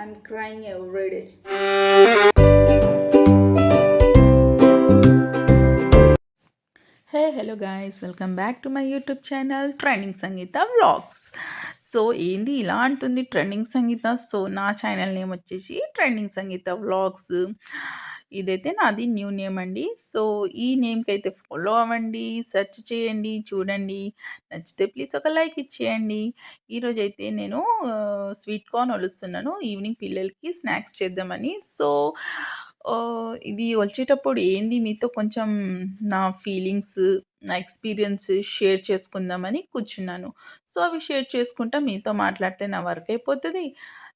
I'm crying every day. Hello guys, welcome back to my YouTube channel Trending Sangeeta Vlogs. So ఏంది ఇలా అంటుంది trending సంగీత. So నా channel name వచ్చేసి trending సంగీత vlogs. ఇదైతే నాది new name అండి. సో ఈ నేమ్కి అయితే ఫాలో అవ్వండి, సెర్చ్ చేయండి, చూడండి. నచ్చితే ప్లీజ్ ఒక లైక్ ఇచ్చేయండి. ఈరోజు అయితే నేను స్వీట్ కార్న్ వలుస్తున్నాను ఈవినింగ్ పిల్లలకి స్నాక్స్ చేద్దామని. సో ఇది వచ్చేటప్పుడు ఏంది మీతో కొంచెం నా ఫీలింగ్స్, నా ఎక్స్పీరియన్స్ షేర్ చేసుకుందామని కూర్చున్నాను. సో అవి షేర్ చేసుకుంటా మీతో మాట్లాడితే నా వర్క్ అయిపోతుంది,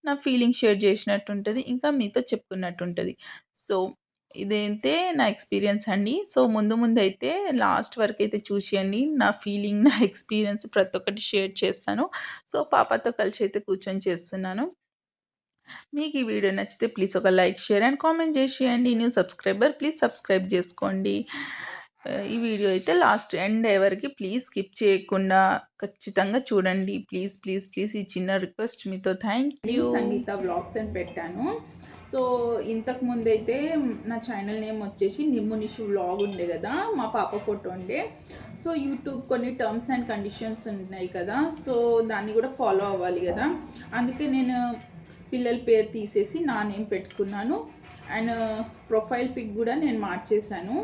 నా ఫీలింగ్ షేర్ చేసినట్టు ఉంటుంది, ఇంకా మీతో చెప్పుకున్నట్టు ఉంటుంది. సో ఇదైతే నా ఎక్స్పీరియన్స్ అండి. సో ముందు ముందు అయితే లాస్ట్ వరకు అయితే చూసేయండి. నా ఫీలింగ్, నా ఎక్స్పీరియన్స్ ప్రతి ఒక్కటి షేర్ చేస్తాను. సో పాపతో కలిసి అయితే కూర్చొని చేస్తున్నాను. మీకు ఈ వీడియో నచ్చితే ప్లీజ్ ఒక లైక్, షేర్ అండ్ కామెంట్ చేసేయండి. న్యూ సబ్స్క్రైబర్ ప్లీజ్ సబ్స్క్రైబ్ చేసుకోండి. ఈ వీడియో అయితే లాస్ట్ ఎండ్ ఎవరికి ప్లీజ్ స్కిప్ చేయకుండా ఖచ్చితంగా చూడండి. ప్లీజ్ ప్లీజ్ ప్లీజ్ ఈ చిన్న రిక్వెస్ట్ మీతో. Thank you. సంగీత బ్లాగ్స్ అని పెట్టాను. సో ఇంతకు ముందైతే నా ఛానల్ నేమ్ వచ్చేసి నిమ్ము నిషు వ్లాగ్ ఉండే కదా, మా పాప ఫోటో ఉండే. సో యూట్యూబ్ కొన్ని టర్మ్స్ అండ్ కండిషన్స్ ఉన్నాయి కదా, సో దాన్ని కూడా ఫాలో అవ్వాలి కదా. అందుకే నేను పిల్లల పేరు తీసేసి నా నేమ్ పెట్టుకున్నాను. అండ్ ప్రొఫైల్ పిక్ కూడా నేను మార్చేశాను.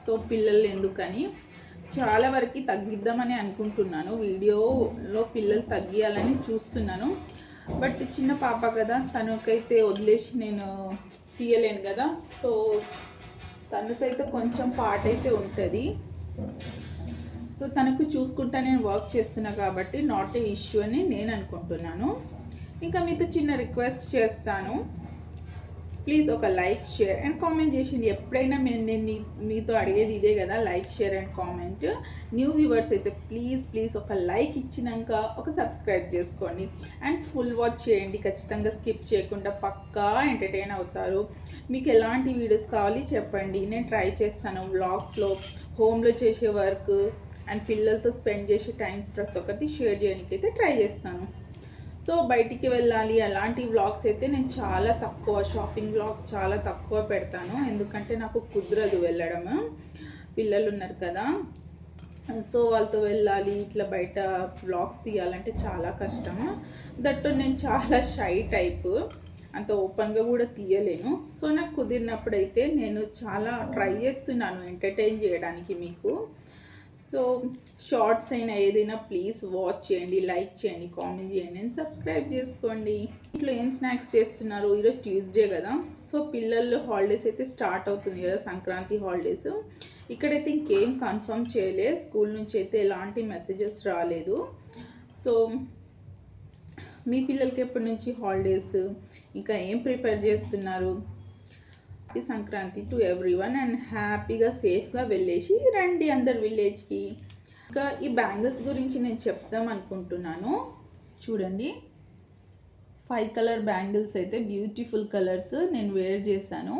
సో పిల్లలు ఎందుకని చాలా వరకు తగ్గిద్దామని అనుకుంటున్నాను. వీడియోలో పిల్లలు తగ్గియాలని చూస్తున్నాను. బట్ చిన్న పాప కదా, తనకైతే వదిలేసి నేను తీయలేను కదా. సో తనకైతే కొంచెం పార్ట్ అయితే ఉంటుంది. సో తనకు చూసుకుంటా నేను వర్క్ చేస్తున్నా కాబట్టి నాట్ ఏ ఇష్యూ అని నేను అనుకుంటున్నాను. ఇంకా మీతో చిన్న రిక్వెస్ట్ చేస్తాను, ప్లీజ్ ఒక లైక్, షేర్ అండ్ కామెంట్ చేసింది. ఎప్పుడైనా నేను మీతో అడిగేది ఇదే కదా, like, share and comment. New viewers అయితే ప్లీజ్ ఒక లైక్ ఇచ్చినాక ఒక సబ్స్క్రైబ్ చేసుకోండి అండ్ ఫుల్ వాచ్ చేయండి. ఖచ్చితంగా స్కిప్ చేయకుండా పక్కా ఎంటర్టైన్ అవుతారు. మీకు ఎలాంటి వీడియోస్ కావాలి చెప్పండి, నేను ట్రై చేస్తాను. వ్లాగ్స్లో హోమ్లో చేసే వర్క్ అండ్ పిల్లలతో స్పెండ్ చేసే టైమ్స్ ప్రతి ఒక్కటి షేర్ చేయడానికి అయితే ట్రై చేస్తాను. సో బయటికి వెళ్ళాలి అలాంటి వ్లాగ్స్ అయితే నేను చాలా తక్కువ, షాపింగ్ వ్లాగ్స్ చాలా తక్కువ పెడతాను. ఎందుకంటే నాకు కుదరదు వెళ్ళడము, పిల్లలు ఉన్నారు కదా. సో వాళ్ళతో వెళ్ళాలి, ఇట్లా బయట వ్లాగ్స్ తీయాలంటే చాలా కష్టము. దట్టు నేను చాలా షై టైప్, అంత ఓపెన్గా కూడా తీయలేను. సో నాకు కుదిరినప్పుడైతే నేను చాలా ట్రై చేస్తున్నాను ఎంటర్టైన్ చేయడానికి మీకు. సో షార్ట్స్ అయినా ఏదైనా ప్లీజ్ వాచ్ చేయండి, లైక్ చేయండి, కామెంట్ చేయండి అండ్ సబ్స్క్రైబ్ చేసుకోండి. ఇంట్లో ఏం స్నాక్స్ చేస్తున్నారు? ఈరోజు ట్యూస్డే కదా. సో పిల్లలు హాలిడేస్ అయితే స్టార్ట్ అవుతుంది కదా, సంక్రాంతి హాలిడేస్. ఇక్కడైతే ఇంకేం కన్ఫర్మ్ చేయలేదు, స్కూల్ నుంచి అయితే ఎలాంటి మెసేజెస్ రాలేదు. సో మీ పిల్లలకి ఎప్పటి నుంచి హాలిడేస్, ఇంకా ఏం ప్రిపేర్ చేస్తున్నారు? Happy Sankranti to everyone and హ్యాపీగా సేఫ్గా వెళ్ళేసి రండి అందరు విలేజ్కి. ఇంకా ఈ బ్యాంగిల్స్ గురించి నేను చెప్దాం అనుకుంటున్నాను. చూడండి, 5 కలర్ బ్యాంగిల్స్ అయితే బ్యూటిఫుల్ కలర్స్ నేను వేర్ చేశాను.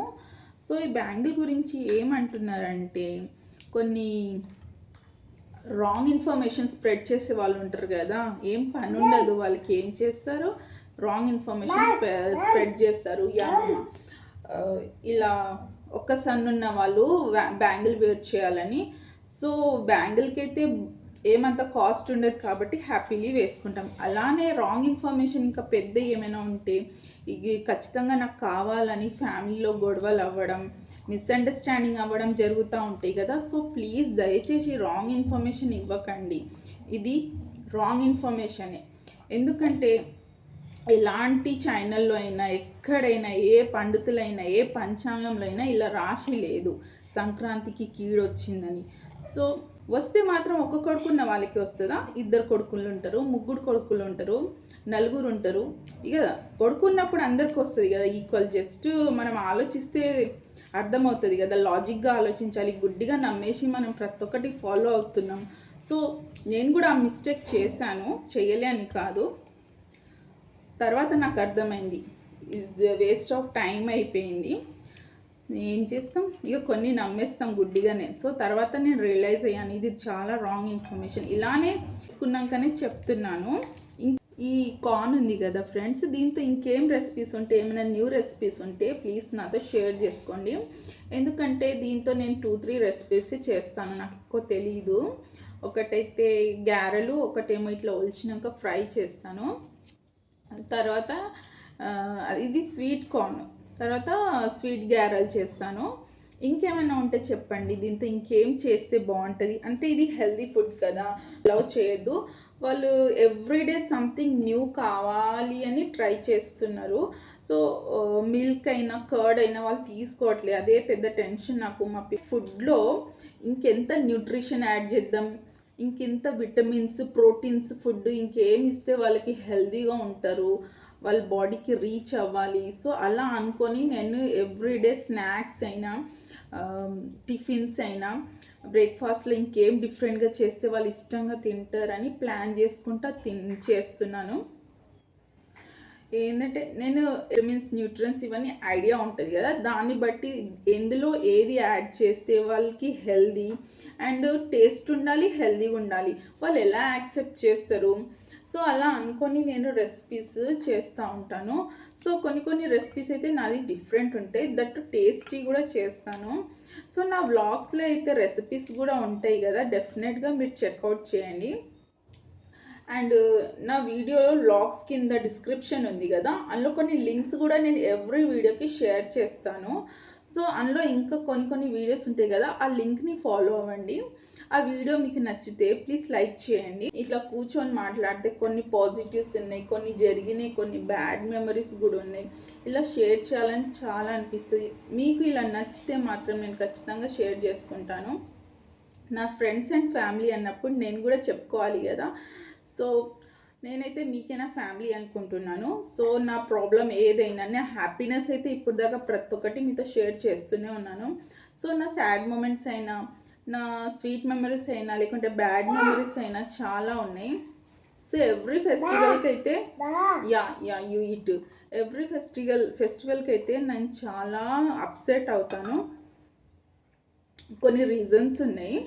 సో ఈ బ్యాంగిల్ గురించి ఏమంటున్నారంటే, కొన్ని రాంగ్ ఇన్ఫర్మేషన్ స్ప్రెడ్ చేసే వాళ్ళు ఉంటారు కదా, ఏం పని ఉండదు వాళ్ళకి, ఏం చేస్తారు, రాంగ్ ఇన్ఫర్మేషన్ స్ప్రెడ్ చేస్తారు. ఇలా ఒక్క సన్ ఉన్న వాళ్ళు బ్యాంగిల్ వేర్ చేయాలని. సో బ్యాంగిల్కి అయితే ఏమంత కాస్ట్ ఉండదు కాబట్టి హ్యాపీలీ వేసుకుంటాం. అలానే రాంగ్ ఇన్ఫర్మేషన్ ఇంకా పెద్ద ఏమైనా ఉంటే ఇవి ఖచ్చితంగా నాకు కావాలని ఫ్యామిలీలో గొడవలు అవ్వడం, మిస్అండర్స్టాండింగ్ అవ్వడం జరుగుతూ ఉంటాయి కదా. సో ప్లీజ్ దయచేసి రాంగ్ ఇన్ఫర్మేషన్ ఇవ్వకండి. ఇది రాంగ్ ఇన్ఫర్మేషనే. ఎందుకంటే ఎలాంటి ఛానల్లో అయినా, ఎక్కడైనా, ఏ పండితులైనా, ఏ పంచాంగంలో అయినా ఇలా రాసి లేదు సంక్రాంతికి కీడొచ్చిందని. సో వస్తే మాత్రం ఒక కొడుకున్న వాళ్ళకి వస్తుందా? 2 కొడుకులు ఉంటారు, 3 కొడుకులు ఉంటారు, 4 ఉంటారు. ఇక కొడుకున్నప్పుడు అందరికి వస్తుంది కదా ఈక్వల్. జస్ట్ మనం ఆలోచిస్తే అర్థమవుతుంది కదా, లాజిక్గా ఆలోచించాలి. గుడ్డిగా నమ్మేసి మనం ప్రతి ఒక్కటి ఫాలో అవుతున్నాం. సో నేను కూడా ఆ మిస్టేక్ చేశాను, చెయ్యలే అని కాదు. తర్వాత నాకు అర్థమైంది ఇది వేస్ట్ ఆఫ్ టైం అయిపోయింది. ఏం చేస్తాం, ఇక కొన్ని నమ్మేస్తాం గుడ్డిగానే. సో తర్వాత నేను రియలైజ్ అయ్యాను ఇది చాలా రాంగ్ ఇన్ఫర్మేషన్. ఇలానే తీసుకున్నాకనే చెప్తున్నాను. ఈ కార్న్ ఉంది కదా ఫ్రెండ్స్, దీంతో ఇంకేం రెసిపీస్ ఉంటే, ఏమైనా న్యూ రెసిపీస్ ఉంటే ప్లీజ్ నాతో షేర్ చేసుకోండి. ఎందుకంటే దీంతో నేను 2-3 రెసిపీస్ చేస్తాను, నాకు ఎక్కువ తెలీదు. ఒకటైతే గారెలు, ఒకటేమో ఇట్లా ఒలిచినాక ఫ్రై చేస్తాను. తర్వాత ఇది స్వీట్ కార్న్, తర్వాత స్వీట్ గారెలు చేస్తాను. ఇంకేమైనా ఉంటే చెప్పండి, దీంతో ఇంకేం చేస్తే బాగుంటుంది. అంటే ఇది హెల్దీ ఫుడ్ కదా, లవ్ చేయొద్దు. వాళ్ళు ఎవ్రీడే సంథింగ్ న్యూ కావాలి అని ట్రై చేస్తున్నారు. సో మిల్క్ అయినా కర్డ్ అయినా వాళ్ళు తీసుకోవట్లేదు, అదే పెద్ద టెన్షన్ నాకు. మా ఫుడ్లో ఇంకెంత న్యూట్రిషన్ యాడ్ చేద్దాం, ఇంకెంత విటమిన్స్, ప్రోటీన్స్ ఫుడ్ ఇంకేం ఇస్తే వాళ్ళకి హెల్తీగా ఉంటారు, వాళ్ళ బాడీకి రీచ్ అవ్వాలి. సో అలా అనుకొని నేను ఎవ్రీడే స్నాక్స్ అయినా, టిఫిన్స్ అయినా, బ్రేక్ఫాస్ట్లో ఇంకేం డిఫరెంట్గా చేస్తే వాళ్ళు ఇష్టంగా తింటారని ప్లాన్ చేసుకుంటా చేస్తున్నాను. ఏంటంటే నేను విటమిన్స్, న్యూట్రియన్స్ ఇవన్నీ ఐడియా ఉంటుంది కదా, దాన్ని బట్టి ఎందులో ఏది యాడ్ చేస్తే వాళ్ళకి హెల్దీ అండ్ టేస్ట్ ఉండాలి, హెల్దీగా ఉండాలి, వాళ్ళు ఎలా యాక్సెప్ట్ చేస్తారు. సో అలా అనుకొని నేను రెసిపీస్ చేస్తూ ఉంటాను. సో కొన్ని రెసిపీస్ అయితే నాది డిఫరెంట్ ఉంటాయి, దట్ టేస్టీ కూడా చేస్తాను. సో నా వ్లాగ్స్లో అయితే రెసిపీస్ కూడా ఉంటాయి కదా, డెఫినెట్గా మీరు చెక్అవుట్ చేయండి. అండ్ నా వీడియోలో వ్లాగ్స్ కింద డిస్క్రిప్షన్ ఉంది కదా, అందులో కొన్ని లింక్స్ కూడా నేను ఎవ్రీ వీడియోకి షేర్ చేస్తాను. సో అందులో ఇంకా కొన్ని వీడియోస్ ఉంటాయి కదా, ఆ లింక్ని ఫాలో అవ్వండి. ఆ వీడియో మీకు నచ్చితే ప్లీజ్ లైక్ చేయండి. ఇట్లా కూర్చొని మాట్లాడితే కొన్ని పాజిటివ్స్ ఉన్నాయి, కొన్ని జరిగినాయి, కొన్ని బ్యాడ్ మెమరీస్ కూడా ఉన్నాయి. ఇలా షేర్ చేయాలని చాలా అనిపిస్తుంది. మీకు ఇలా నచ్చితే మాత్రం నేను ఖచ్చితంగా షేర్ చేసుకుంటాను. నా ఫ్రెండ్స్ అండ్ ఫ్యామిలీ అన్నప్పుడు నేను కూడా చెప్పుకోవాలి కదా. సో నేనైతే మీకైనా ఫ్యామిలీ అనుకుంటున్నాను. సో నా ప్రాబ్లం ఏదైనా, నా హ్యాపీనెస్ అయితే ఇప్పుడు దాకా ప్రతి ఒక్కటి మీతో షేర్ చేస్తూనే ఉన్నాను. సో నా సాడ్ మూమెంట్స్ అయినా, నా స్వీట్ మెమరీస్ అయినా, లేకుంటే బ్యాడ్ మెమరీస్ అయినా చాలా ఉన్నాయి. సో ఎవ్రీ ఫెస్టివల్కి అయితే యూ ఇట్ ఎవ్రీ ఫెస్టివల్కి అయితే నేను చాలా అప్సెట్ అవుతాను. కొన్ని రీజన్స్ ఉన్నాయి.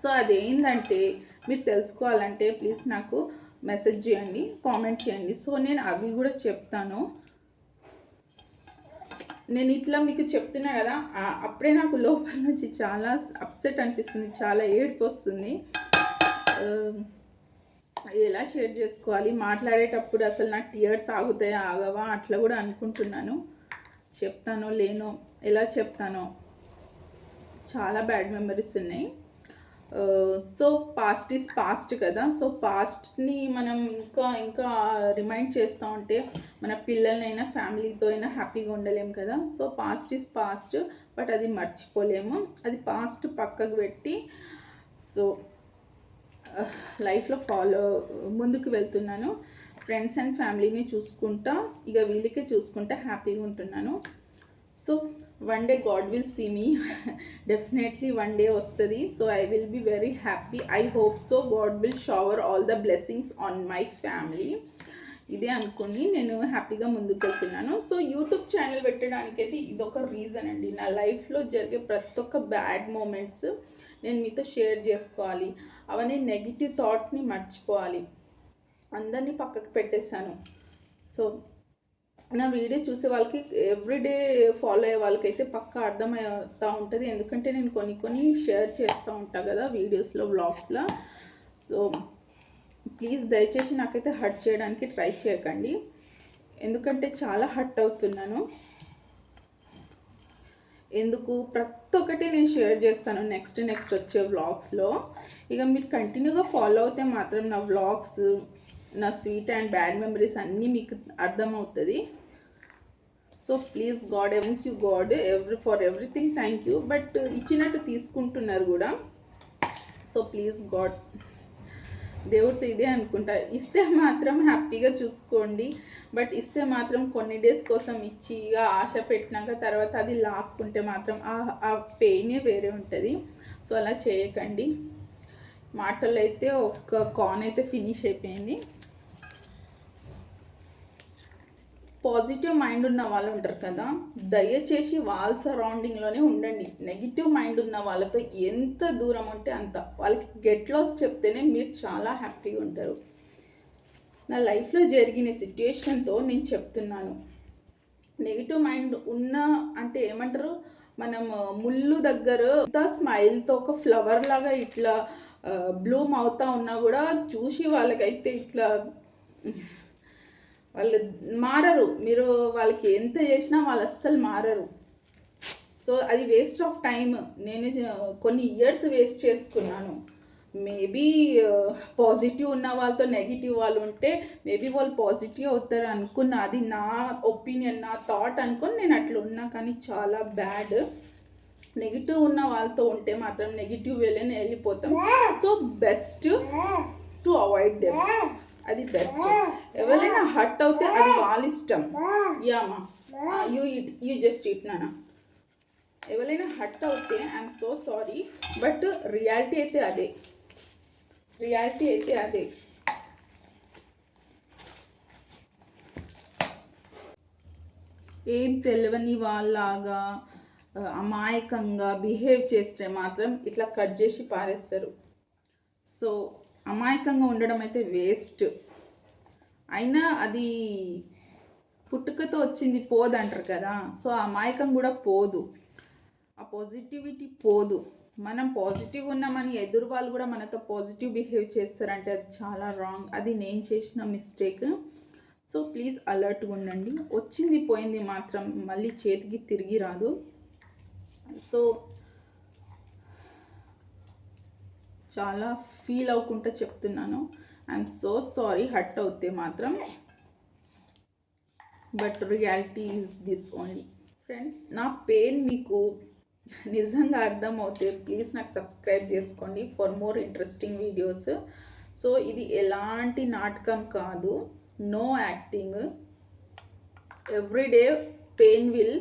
సో అదేంటంటే మీరు తెలుసుకోవాలంటే ప్లీజ్ నాకు మెసేజ్ చేయండి, కామెంట్ చేయండి. సో నేను అవి కూడా చెప్తాను. నేను ఇట్లా మీకు చెప్తున్నా కదా, అప్పుడే నాకు లోపల నుంచి చాలా అప్సెట్ అనిపిస్తుంది, చాలా ఏడుపు వస్తుంది. ఎలా షేర్ చేసుకోవాలి, మాట్లాడేటప్పుడు అసలు నాకు టీయర్స్ ఆగుతాయా ఆగవా అట్లా కూడా అనుకుంటున్నాను. చెప్తానో లేనో, ఎలా చెప్తానో, చాలా బ్యాడ్ మెమరీస్ ఉన్నాయి. సో పాస్ట్ ఈజ్ పాస్ట్ కదా. సో పాస్ట్ని మనం ఇంకా రిమైండ్ చేస్తూ ఉంటే మన పిల్లలనైనా ఫ్యామిలీతో అయినా హ్యాపీగా ఉండలేము కదా. So past is past, but అది మర్చిపోలేము. అది పాస్ట్ పక్కకు పెట్టి సో లైఫ్లో ముందుకు వెళ్తున్నాను. ఫ్రెండ్స్ అండ్ ఫ్యామిలీని చూసుకుంటా, ఇక వీళ్ళకే చూసుకుంటా హ్యాపీగా ఉంటున్నాను. So one day God will see me, definitely one day వస్తుంది. So I will be very happy, I hope so. God will shower all the blessings on my family. ఇదే అనుకుని నేను హ్యాపీగా ముందుకు వెళ్తున్నాను. సో యూట్యూబ్ ఛానల్ పెట్టడానికైతే ఇదొక reason అండి. నా లైఫ్లో జరిగే ప్రతి ఒక్క బ్యాడ్ మూమెంట్స్ నేను మీతో షేర్ చేసుకోవాలి. అవన్నీ నెగిటివ్ థాట్స్ని మర్చిపోవాలి, అందరినీ పక్కకు పెట్టేశాను. సో నా వీడియో చూసే వాళ్ళకి, ఎవ్రీడే ఫాలో అయ్యే వాళ్ళకైతే పక్కా అర్థమవుతూ ఉంటుంది. ఎందుకంటే నేను కొన్ని షేర్ చేస్తూ ఉంటాను కదా వీడియోస్లో, వ్లాగ్స్లో. సో ప్లీజ్ దయచేసి నాకైతే హర్ట్ చేయడానికి ట్రై చేయకండి, ఎందుకంటే చాలా హర్ట్ అవుతున్నాను. ఎందుకు ప్రతి ఒక్కటి నేను షేర్ చేస్తాను నెక్స్ట్ వచ్చే వ్లాగ్స్లో. ఇక మీరు కంటిన్యూగా ఫాలో అవుతే మాత్రం నా వ్లాగ్స్, నా స్వీట్ అండ్ బ్యాడ్ మెమరీస్ అన్నీ మీకు అర్థమవుతుంది. So please God, thank you God for everything, thank you. But ఇచ్చినట్టు తీసుకుంటున్నారు కూడా. సో ప్లీజ్ గాడ్, దేవుడితో ఇదే అనుకుంటా, ఇస్తే మాత్రం హ్యాపీగా చూసుకోండి. బట్ ఇస్తే మాత్రం కొన్ని డేస్ కోసం ఇచ్చి ఇక ఆశ పెట్టినాక తర్వాత అది లాక్కుంటే మాత్రం ఆ పెయినే వేరే ఉంటుంది. సో అలా చేయకండి. మాటల్లో అయితే ఒక కార్న్ అయితే ఫినిష్ అయిపోయింది. పాజిటివ్ మైండ్ ఉన్న వాళ్ళు ఉంటారు కదా, దయచేసి వాళ్ళ సరౌండింగ్లోనే ఉండండి. నెగిటివ్ మైండ్ ఉన్న వాళ్ళతో ఎంత దూరం ఉంటే అంత. వాళ్ళకి గెట్ లాస్ చెప్తేనే మీరు చాలా హ్యాపీగా ఉంటారు. నా లైఫ్లో జరిగిన సిట్యుయేషన్తో నేను చెప్తున్నాను. నెగిటివ్ మైండ్ ఉన్న అంటే ఏమంటారు, మనం ముళ్ళు దగ్గర స్మైల్తో ఒక ఫ్లవర్ లాగా ఇట్లా బ్లూమ్ అవుతా ఉన్నా కూడా చూసి వాళ్ళకైతే ఇట్లా వాళ్ళు మారరు. మీరు వాళ్ళకి ఎంత చేసినా వాళ్ళు అస్సలు మారరు. సో అది వేస్ట్ ఆఫ్ టైం. నేను కొన్ని ఇయర్స్ వేస్ట్ చేసుకున్నాను. మేబీ పాజిటివ్ ఉన్న వాళ్ళతో నెగిటివ్ వాళ్ళు ఉంటే మేబీ వాళ్ళు పాజిటివ్ అవుతారు అనుకున్నా. అది నా ఒపీనియన్, నా థాట్ అనుకొని నేను అట్లా ఉన్నా. కానీ చాలా బ్యాడ్. నెగిటివ్ ఉన్న వాళ్ళతో ఉంటే మాత్రం నెగిటివ్ వేలోనే వెళ్ళిపోతాం. So best to avoid them. అది బెస్ట్. ఎవరైనా హర్ట్ అవుతే అది వాళ్ళ ఇష్టం. యామా యూ జస్ట్ ఈట్ నానా. ఎవరైనా హర్ట్ అవుతే I'm so sorry, but reality అయితే అదే. ఏం తెలియని వాళ్ళలాగా అమాయకంగా బిహేవ్ చేస్తే మాత్రం ఇట్లా కట్ చేసి పారేస్తారు. సో అమాయకంగా ఉండడం అయితే వేస్ట్. అయినా అది పుట్టుకతో వచ్చింది పోదు అంటారు కదా. సో అమాయకం కూడా పోదు, ఆ పాజిటివిటీ పోదు. మనం పాజిటివ్ ఉన్నామని ఎదురు వాళ్ళు కూడా మనతో పాజిటివ్ బిహేవ్ చేస్తారంటే అది చాలా రాంగ్. అది నేను చేసిన మిస్టేక్. సో ప్లీజ్ అలర్ట్గా ఉండండి. వచ్చింది పోయింది మాత్రం మళ్ళీ చేతికి తిరిగి రాదు. సో చాలా ఫీల్ అవ్వకుండా చెప్తున్నాను. ఐఎమ్ సో సారీ హర్ట్ అవుతే మాత్రం, but reality is this only. Friends, నా పెయిన్ మీకు నిజంగా అర్థమవుతే ప్లీజ్ నాకు సబ్స్క్రైబ్ చేసుకోండి for more interesting videos. So ఇది ఎలాంటి నాటకం కాదు, no acting. Everyday pain will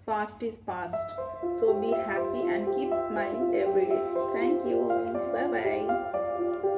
past is past. So be happy and keep smiling every day. Thank you. Bye bye.